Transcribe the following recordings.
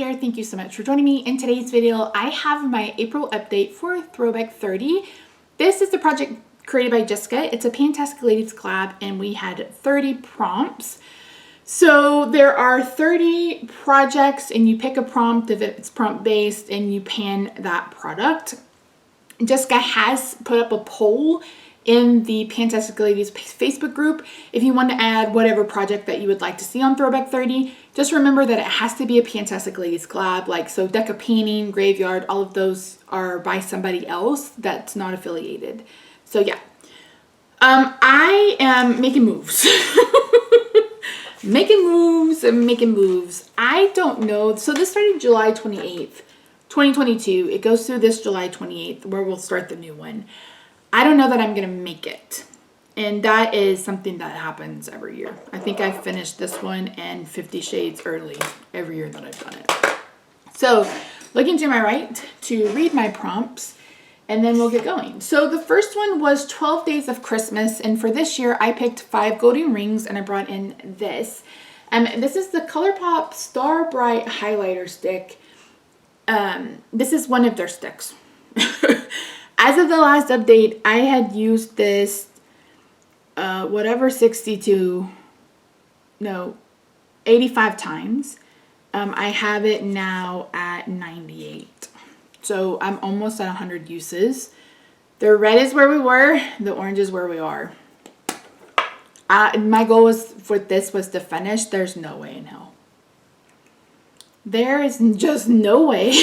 there, thank you so much for joining me. In today's video, I have my April update for Throwback 30. This is the project created by Jessica. It's a Fantastic Ladies collab and we had 30 prompts. So there are 30 projects and you pick a prompt if it's prompt based and you pan that product. Jessica has put up a poll in the Fantastic Ladies Facebook group if you want to add whatever project that you would like to see on Throwback 30. Just remember that it has to be a Fantastic Ladies collab, like so Deca Painting, Graveyard, all of those are by somebody else that's not affiliated. So yeah, I am making moves. making moves. I don't know. So this started July 28th, 2022. It goes through this July 28th where we'll start the new one. I don't know that I'm going to make it. And that is something that happens every year. I think I finished this one and 50 Shades early every year that I've done it. So looking to my right to read my prompts and then we'll get going. So the first one was 12 Days of Christmas. And for this year, I picked 5 golden rings and I brought in this. This is the ColourPop Star Bright highlighter stick. This is one of their sticks. As of the last update, I had used this, 85 times. I have it now at 98. So I'm almost at 100 uses. The red is where we were. The orange is where we are. My goal for this was to finish. There's no way in hell. There is just no way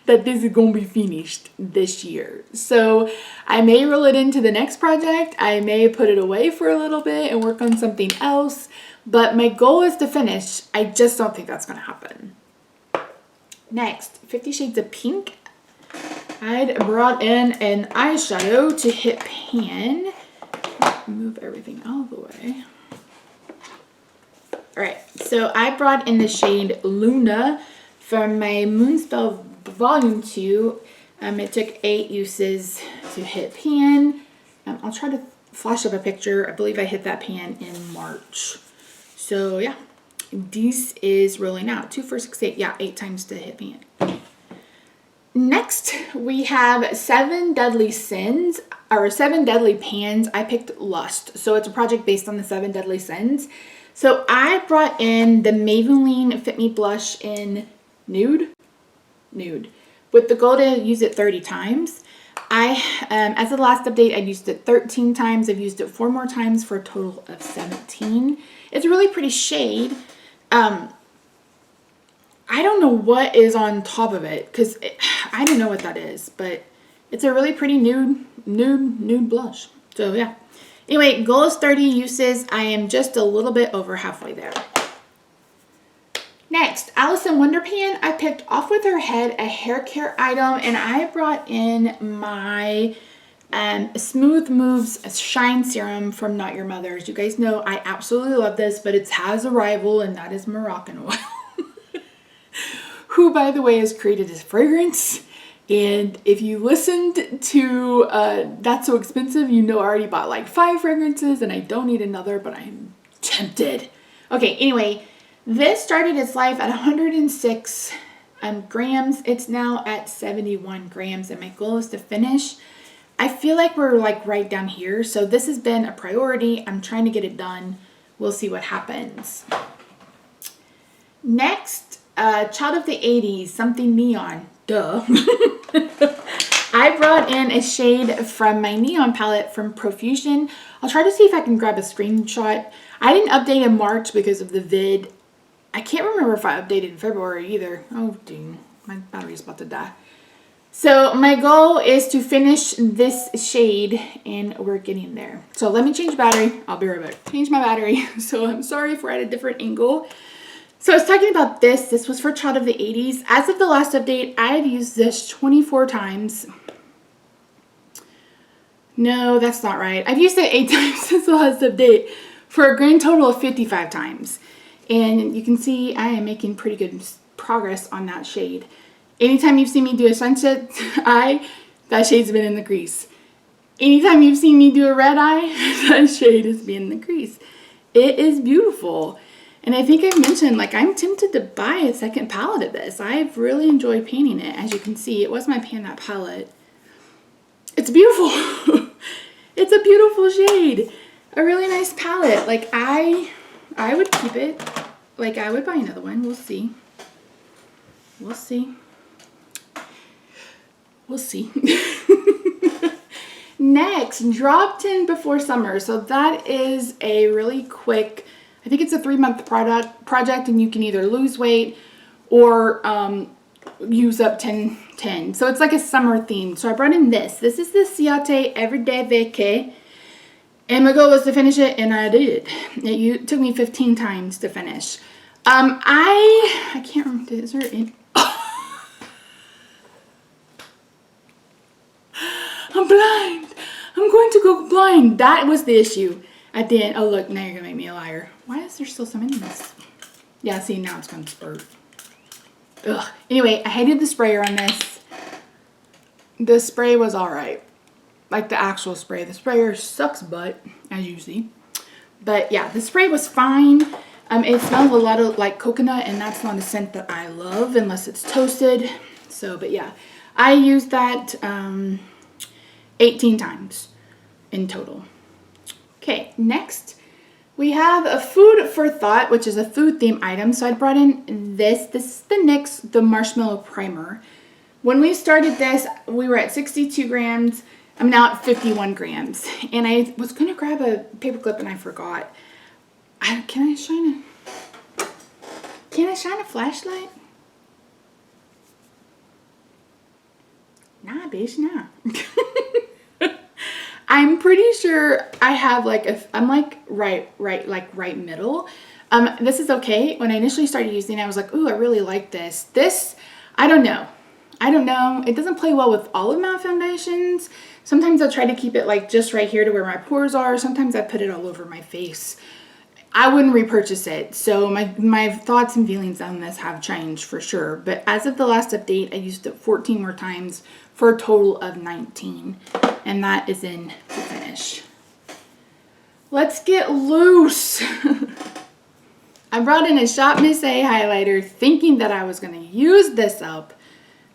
that this is going to be finished this year. So I may roll it into the next project. I may put it away for a little bit and work on something else. But my goal is to finish. I just don't think that's going to happen. Next, 50 Shades of Pink. I'd brought in an eyeshadow to hit pan. Move everything out of the way. Alright, so I brought in the shade Luna from my Moonspell Volume 2. It took 8 uses to hit pan. I'll try to flash up a picture. I believe I hit that pan in March. So yeah, this is rolling out. 2, 4, 6, 8. Yeah, 8 times to hit pan. Next, we have 7 Deadly Sins, or 7 Deadly Pans. I picked Lust. So it's a project based on the 7 Deadly Sins. So I brought in the Maybelline Fit Me Blush in Nude, with the goal to use it 30 times. As of the last update, I used it 13 times. I've used it 4 more times for a total of 17. It's a really pretty shade. I don't know what is on top of it because I don't know what that is, but it's a really pretty nude blush. So yeah. Anyway, goal is 30 uses. I am just a little bit over halfway there. Next, Alice in Wonderpan. I picked Off With Her Head, a hair care item, and I brought in my Smooth Moves Shine Serum from Not Your Mother's. You guys know I absolutely love this, but it has a rival, and that is Moroccan Oil. Who, by the way, has created this fragrance. And if you listened to That's So Expensive, you know I already bought like 5 fragrances, and I don't need another, but I'm tempted. Okay, anyway. This started its life at 106 grams. It's now at 71 grams and my goal is to finish. I feel like we're like right down here. So this has been a priority. I'm trying to get it done. We'll see what happens. Next, Child of the 80s, something neon. Duh. I brought in a shade from my neon palette from Profusion. I'll try to see if I can grab a screenshot. I didn't update in March because of the vid. I can't remember if I updated in February either. Oh, dang. My battery's about to die. So my goal is to finish this shade and we're getting there. So let me change battery. I'll be right back. Change my battery. So I'm sorry if we're at a different angle. So I was talking about this. This was for Child of the 80s. As of the last update, I have used this 24 times. No, that's not right. I've used it 8 times since the last update for a grand total of 55 times. And you can see I am making pretty good progress on that shade. Anytime you've seen me do a sunset eye, that shade's been in the crease. Anytime you've seen me do a red eye, that shade has been in the crease. It is beautiful. And I think I mentioned, like, I'm tempted to buy a second palette of this. I've really enjoyed painting it. As you can see, it was my Pan That palette. It's beautiful. It's a beautiful shade. A really nice palette. Like, I would keep it. Like, I would buy another one. We'll see. We'll see. We'll see. Next, dropped in before summer. So that is a really quick, I think it's a 3-month project, and you can either lose weight or use up 10. So it's like a summer theme. So I brought in this. This is the Ciate Everyday Vacay. And my goal was to finish it, and I did. It took me 15 times to finish. I can't remember, is there any? I'm blind. I'm going to go blind. That was the issue at the end. Oh, look, now you're going to make me a liar. Why is there still some in this? Yeah, see, now it's going to spurt. Ugh. Anyway, I hated the sprayer on this. The spray was all right. Like the actual spray. The sprayer sucks butt, as you see. But yeah, the spray was fine. It smells a lot of like coconut, and that's not a scent that I love unless it's toasted. So, but yeah, I used that 18 times in total. Okay, next we have a food for thought, which is a food theme item. So I brought in this. This is the NYX, the Marshmallow Primer. When we started this, we were at 62 grams. I'm now at 51 grams. And I was going to grab a paper clip and I forgot. Can I shine a flashlight? Nah, bitch, nah. I'm pretty sure I have like I'm like right middle. This is okay. When I initially started using it, I was like, ooh, I really like this. This, I don't know. It doesn't play well with all of my foundations. Sometimes I'll try to keep it like just right here to where my pores are. Sometimes I put it all over my face. I wouldn't repurchase it. So my thoughts and feelings on this have changed for sure. But as of the last update, I used it 14 more times for a total of 19. And that is in to finish. Let's get loose. I brought in a Shop Miss A highlighter thinking that I was going to use this up.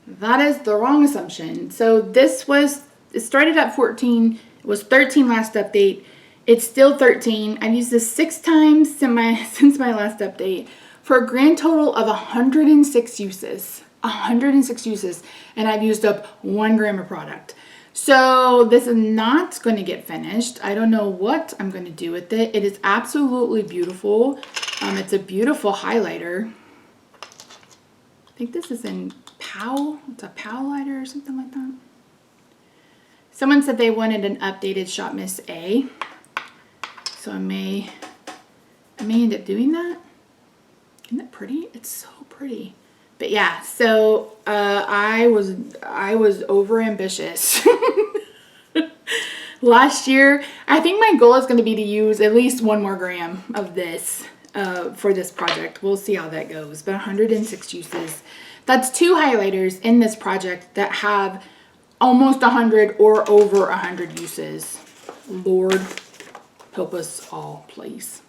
That is the wrong assumption. So it started at 14. It was 13 last update. It's still 13. I've used this 6 times since my last update for a grand total of 106 uses. 106 uses. And I've used up 1 gram of product. So this is not going to get finished. I don't know what I'm going to do with it. It is absolutely beautiful. It's a beautiful highlighter. I think this is in Pow. It's a Pow lighter or something like that. Someone said they wanted an updated Shop Miss A. So I may end up doing that. Isn't that pretty? It's so pretty. But yeah, so I was over ambitious. Last year, I think my goal is going to be to use at least 1 more gram of this for this project. We'll see how that goes. But 106 uses. That's 2 highlighters in this project that have almost 100 or over 100 uses. Lord, help us all, please.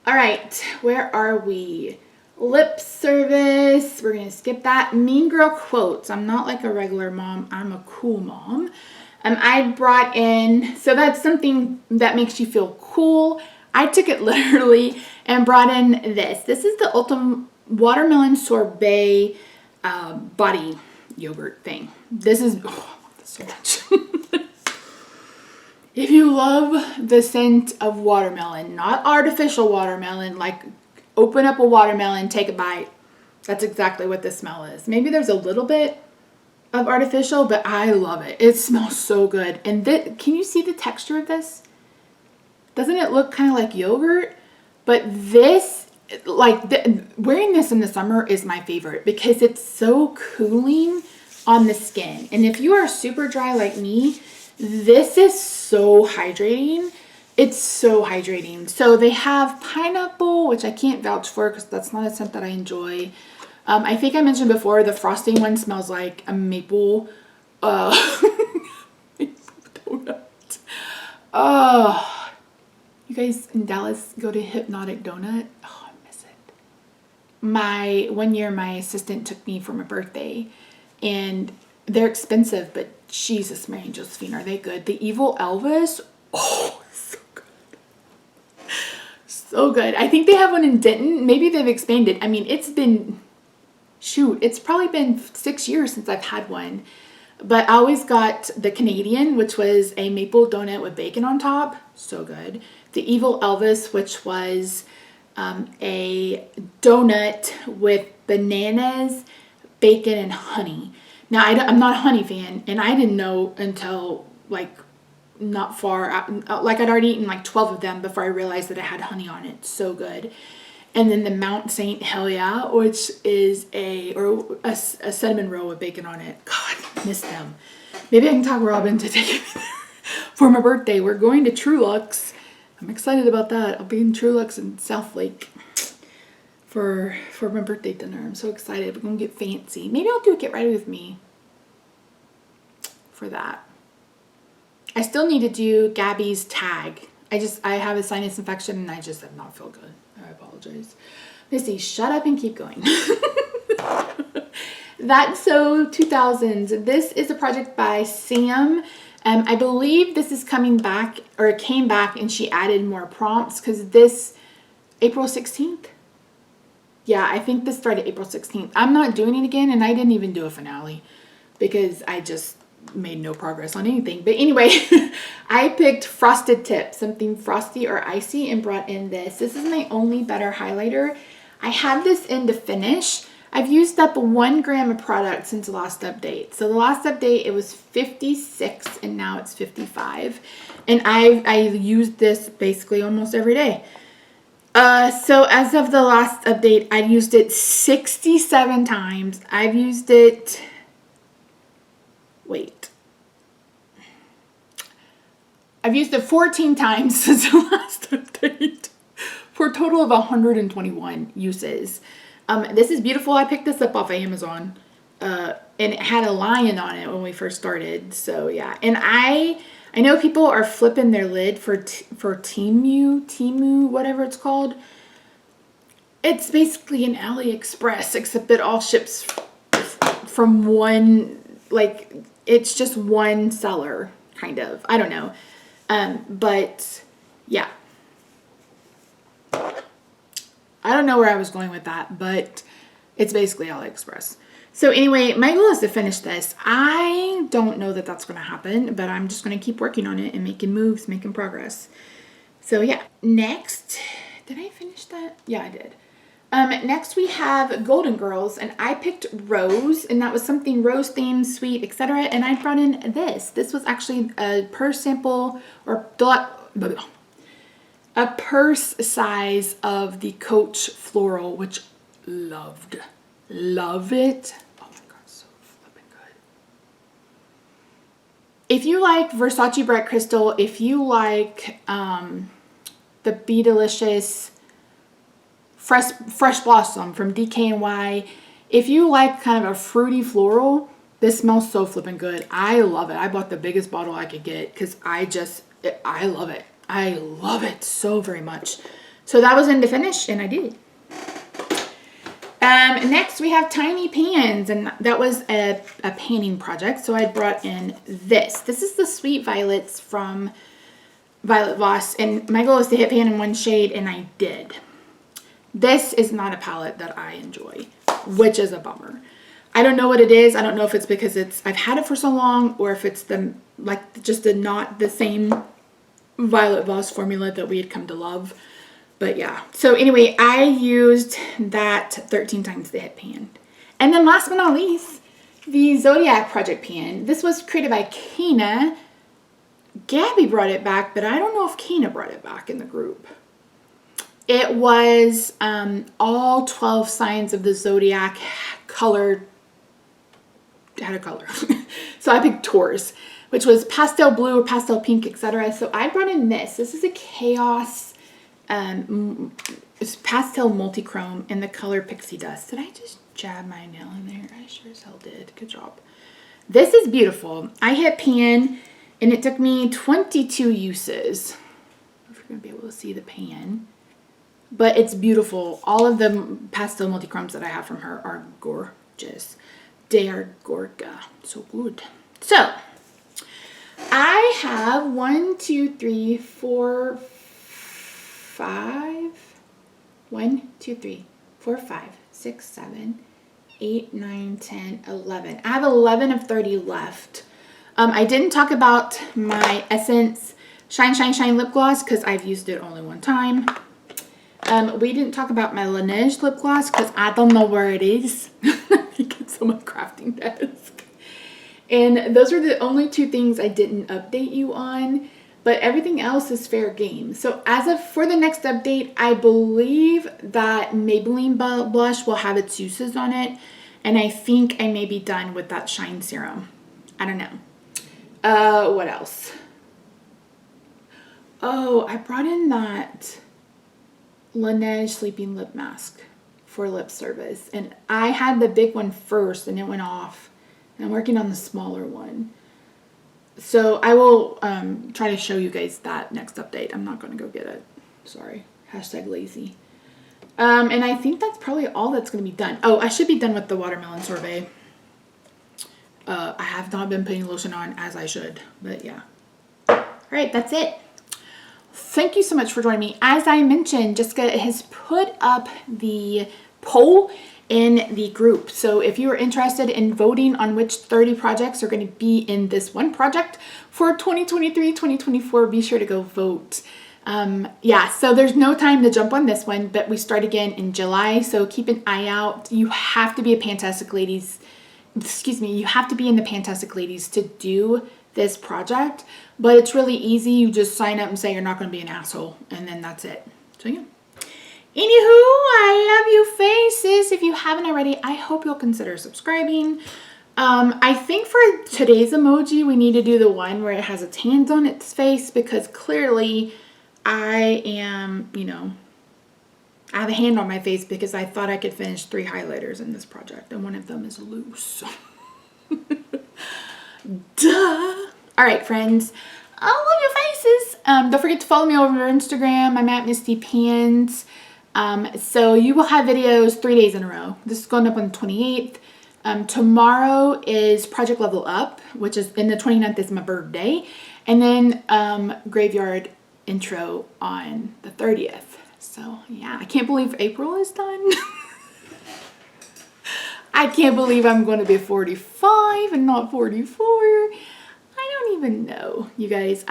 All right, where are we? Lip service. We're going to skip that. Mean Girl quotes. I'm not like a regular mom. I'm a cool mom. I brought in, so that's something that makes you feel cool. I took it literally and brought in this. This is the Ultimate Watermelon Sorbet body yogurt thing. This is, oh, I love this so much. If you love the scent of watermelon, not artificial watermelon, like open up a watermelon, take a bite. That's exactly what this smell is. Maybe there's a little bit of artificial, but I love it. It smells so good. And can you see the texture of this? Doesn't it look kind of like yogurt? But this, wearing this in the summer is my favorite because it's so cooling on the skin. And if you are super dry like me, this is so hydrating. It's so hydrating. So they have pineapple, which I can't vouch for because that's not a scent that I enjoy. I think I mentioned before, the frosting one smells like a maple, maple donut. You guys in Dallas go to Hypnotic Donut. Oh, one year my assistant took me for my birthday, and they're expensive, but Jesus, Mary and Josephine, are they good? The Evil Elvis, oh, so good. So good. I think they have one in Denton. Maybe they've expanded. I mean, it's probably been 6 years since I've had one. But I always got the Canadian, which was a maple donut with bacon on top. So good. The Evil Elvis, which was a donut with bananas, bacon, and honey. Now, I'm not a honey fan, and I didn't know until like not far, like I'd already eaten like 12 of them before I realized that it had honey on it. So good. And then the Mount Saint Hell Yeah, which is a cinnamon roll with bacon on it. God, I miss them. Maybe I can talk Robin to take me there for my birthday. We're going to Trulux. I'm excited about that. I'll be in Trulux in South Lake for my birthday dinner. I'm so excited. We're going to get fancy. Maybe I'll do a Get Ready With Me for that. I still need to do Gabby's tag. I have a sinus infection and I just have not felt good. I apologize. Missy, shut up and keep going. That's So 2000s. This is a project by Sam. I believe this is coming back, or it came back and she added more prompts because this April 16th. Yeah, I think this started April 16th. I'm not doing it again, and I didn't even do a finale because I just made no progress on anything. But anyway, I picked Frosted Tip, something frosty or icy, and brought in this. This is my Only Better highlighter. I had this in to finish. I've used up 1 gram of product since the last update. So the last update, it was 56 and now it's 55. And I used this basically almost every day. So as of the last update, I used it 67 times. I've used it, I've used it 14 times since the last update for a total of 121 uses. This is beautiful. I picked this up off of Amazon, and it had a lion on it when we first started. So yeah, and I know people are flipping their lid for Temu, whatever it's called. It's basically an AliExpress, except it all ships from one, like, it's just one seller, kind of. I don't know. But yeah. I don't know where I was going with that, but it's basically AliExpress. So anyway, my goal is to finish this. I don't know that that's going to happen, but I'm just going to keep working on it and making moves, making progress. So yeah. Next, did I finish that? Yeah, I did. Next we have Golden Girls, and I picked Rose, and that was something rose themed, sweet, etc. And I brought in this. This was actually a purse sample, or a purse size of the Coach Floral, which love it. Oh my god, so flipping good. If you like Versace Bright Crystal, if you like the Be Delicious Fresh Blossom from DKNY, if you like kind of a fruity floral, this smells so flipping good. I love it. I bought the biggest bottle I could get because I love it. I love it so very much. So that was in to finish, and I did. Next we have Tiny Pans, and that was a painting project. So I brought in this. This is the Sweet Violets from Violet Voss, and my goal is to hit pan in one shade, and I did. This is not a palette that I enjoy, which is a bummer. I don't know what it is. I don't know if it's because I've had it for so long, or if it's not the same Violet Voss formula that we had come to love. But yeah. So anyway, I used that 13 times to hit pan. And then last but not least, the Zodiac Project pan. This was created by Kina. Gabby brought it back, but I don't know if Kina brought it back in the group. It was all 12 signs of the Zodiac colored. Had a color. So I picked Taurus, which was pastel blue or pastel pink, etc. So I brought in this. This is a Chaos it's pastel multichrome in the color Pixie Dust. Did I just jab my nail in there? I sure as hell did. Good job. This is beautiful. I hit pan, and it took me 22 uses. If you're going to be able to see the pan. but it's beautiful. All of the pastel multi-chromes that I have from her are gorgeous. They are gorga. So good. So I have 1, 2, 3, 4, 5. 1, 2, 3, 4, 5, 6, 7, 8, 9, 10, 11. I have 11 of 30 left. I didn't talk about my Essence Shine Shine Shine lip gloss because I've used it only one time. We didn't talk about my Laneige lip gloss because I don't know where it is. I think it's on my crafting desk. And those are the only two things I didn't update you on, but everything else is fair game. So as of for the next update, I believe that Maybelline blush will have its uses on it, and I think I may be done with that Shine Serum. I don't know. What else? Oh, I brought in that Laneige Sleeping Lip Mask for lip service, and I had the big one first and it went off. I'm working on the smaller one. So I will try to show you guys that next update. I'm not going to go get it. Sorry. Hashtag lazy. And I think that's probably all that's going to be done. Oh, I should be done with the watermelon sorbet. I have not been putting lotion on as I should. But yeah. All right, that's it. Thank you so much for joining me. As I mentioned, Jessica has put up the poll in the group. So if you are interested in voting on which 30 projects are going to be in this one project for 2023-2024, be sure to go vote. Yeah, so there's no time to jump on this one, but we start again in July. So keep an eye out. You have to be a Fantastic Ladies, you have to be in the Fantastic Ladies to do this project, but it's really easy. You just sign up and say you're not going to be an asshole, and then that's it. So yeah. Anywho, I love you faces. If you haven't already, I hope you'll consider subscribing. I think for today's emoji, we need to do the one where it has its hands on its face, because clearly I am, I have a hand on my face because I thought I could finish 3 highlighters in this project, and one of them is loose. Duh. All right, friends. I love your faces. Don't forget to follow me over on Instagram. I'm at Misty Pans. So you will have videos 3 days in a row. This is going up on the 28th. Tomorrow is Project Level Up, which is, and the 29th is my birthday. And then Graveyard Intro on the 30th. So yeah, I can't believe April is done. I can't believe I'm going to be 45 and not 44. I don't even know, you guys.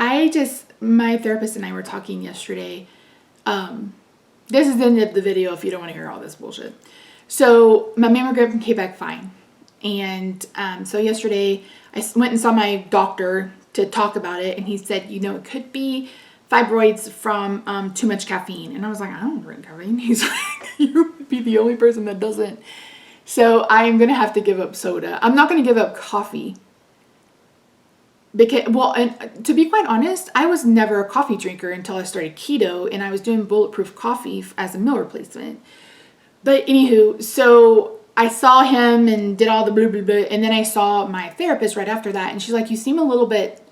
My therapist and I were talking yesterday. This is the end of the video if you don't want to hear all this bullshit. So my mammogram came back fine. And so yesterday I went and saw my doctor to talk about it. And he said, it could be fibroids from too much caffeine. And I was like, I don't drink caffeine. He's like, you would be the only person that doesn't. So I'm going to have to give up soda. I'm not going to give up coffee. Because, well, and to be quite honest, I was never a coffee drinker until I started keto, and I was doing bulletproof coffee as a meal replacement. But anywho, so I saw him and did all the blah, blah, blah, and then I saw my therapist right after that, and she's like, you seem a little bit,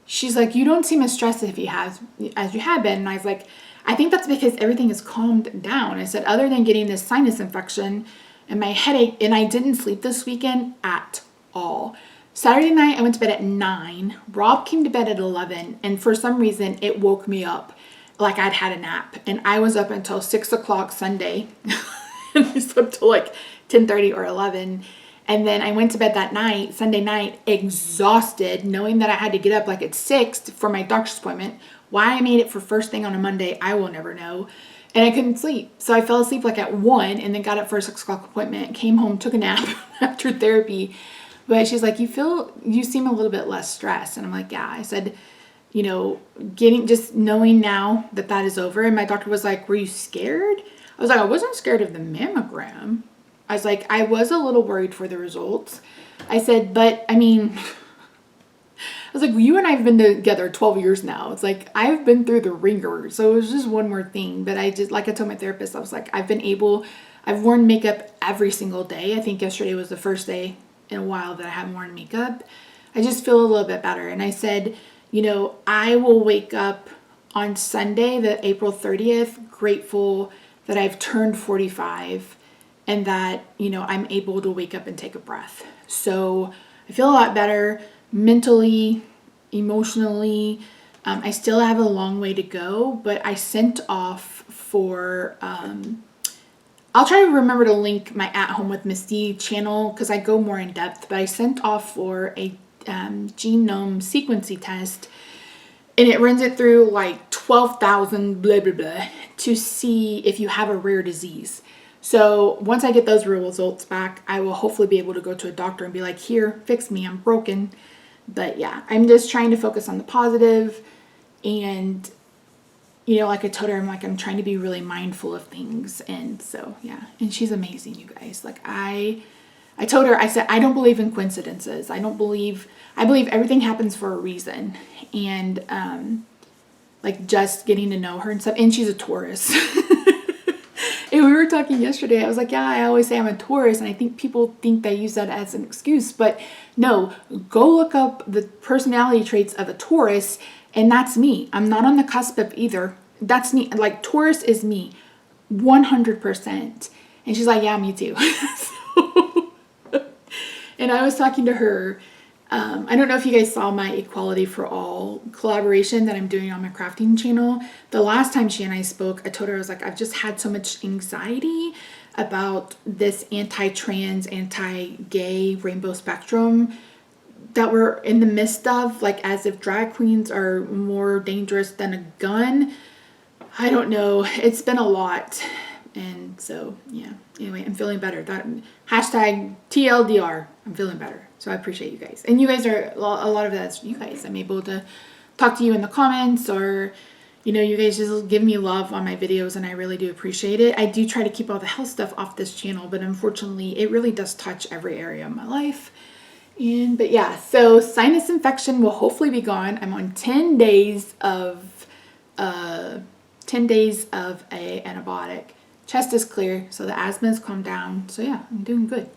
she's like, you don't seem as stressed as you have been. And I was like, I think that's because everything is calmed down. I said, other than getting this sinus infection and my headache, and I didn't sleep this weekend at all. Saturday night, I went to bed at 9. Rob came to bed at 11, and for some reason, it woke me up like I'd had a nap. And I was up until 6 o'clock Sunday, and I slept till like 10:30 or 11. And then I went to bed that night, Sunday night, exhausted, knowing that I had to get up like at 6 for my doctor's appointment. Why I made it for first thing on a Monday, I will never know. And I couldn't sleep. So I fell asleep like at 1 and then got up for a 6 o'clock appointment, came home, took a nap after therapy. But she's like, you seem a little bit less stressed. And I'm like, yeah. I said, just knowing now that is over. And my doctor was like, were you scared? I was like, I wasn't scared of the mammogram. I was like, I was a little worried for the results. I said, but I mean, I was like, well, you and I have been together 12 years now. It's like, I've been through the ringer. So it was just one more thing. But like I told my therapist, I was like, I've worn makeup every single day. I think yesterday was the first day in a while that I haven't worn makeup. I just feel a little bit better. And I said, I will wake up on Sunday, the April 30th, grateful that I've turned 45 and that, you know, I'm able to wake up and take a breath. So I feel a lot better mentally, emotionally. I still have a long way to go, but I sent off for, I'll try to remember to link my At Home with Misty channel because I go more in depth, but I sent off for a genome sequencing test, and it runs it through like 12,000 blah, blah, blah to see if you have a rare disease. So once I get those results back, I will hopefully be able to go to a doctor and be like, here, fix me, I'm broken. But yeah, I'm just trying to focus on the positive. And, you know, like I told her, I'm trying to be really mindful of things. And so, yeah, and she's amazing, you guys. Like I told her, I said, I don't believe in coincidences. I believe everything happens for a reason. And, like just getting to know her and stuff. And she's a Taurus. And we were talking yesterday. I was like, yeah, I always say I'm a Taurus. And I think people think they use that as an excuse. But no, go look up the personality traits of a Taurus. And that's me. I'm not on the cusp of either. That's me. Like Taurus is me. 100%. And she's like, yeah, me too. And I was talking to her. I don't know if you guys saw my Equality for All collaboration that I'm doing on my crafting channel. The last time she and I spoke, I told her, I was like, I've just had so much anxiety about this anti-trans, anti-gay rainbow spectrum that we're in the midst of, like as if drag queens are more dangerous than a gun. I don't know. It's been a lot. And so, yeah. Anyway, I'm feeling better. That hashtag TLDR. I'm feeling better. So I appreciate you guys. And you guys are, a lot of that's you guys. I'm able to talk to you in the comments, or, you know, you guys just give me love on my videos, and I really do appreciate it. I do try to keep all the health stuff off this channel, but unfortunately it really does touch every area of my life. But yeah, so sinus infection will hopefully be gone. I'm on 10 days of a antibiotic. Chest is clear, so the asthma has calmed down. So yeah, I'm doing good.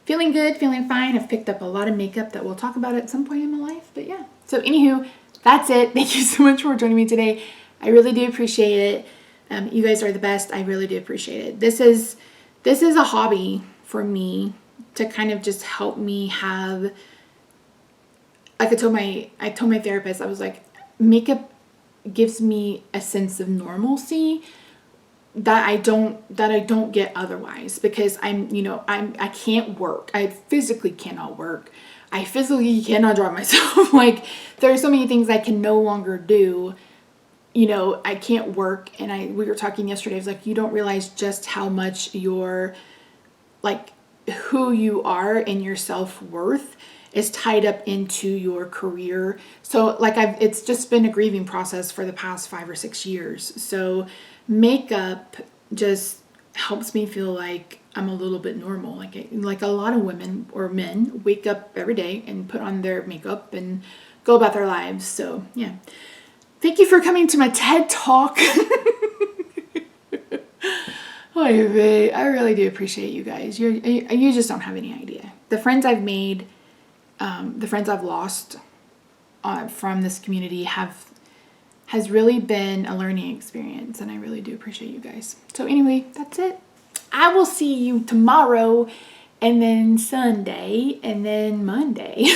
Feeling good, feeling fine. I've picked up a lot of makeup that we'll talk about at some point in my life. But yeah, so anywho, that's it. Thank you so much for joining me today. I really do appreciate it. You guys are the best. I really do appreciate it. This is a hobby for me to kind of just help me have, like I told my therapist, I was like, makeup gives me a sense of normalcy that I don't get otherwise, because I can't work. I physically cannot work. I physically cannot drive myself. Like there are so many things I can no longer do. You know, I can't work. And we were talking yesterday. I was like, you don't realize just how much your, like, who you are and your self-worth is tied up into your career. So like it's just been a grieving process for the past 5 or 6 years. So makeup just helps me feel like I'm a little bit normal. Like a lot of women or men wake up every day and put on their makeup and go about their lives. So yeah. Thank you for coming to my TED Talk. Oh, I really do appreciate you guys. You just don't have any idea. The friends I've made, the friends I've lost from this community has really been a learning experience, and I really do appreciate you guys. So anyway, that's it. I will see you tomorrow, and then Sunday, and then Monday.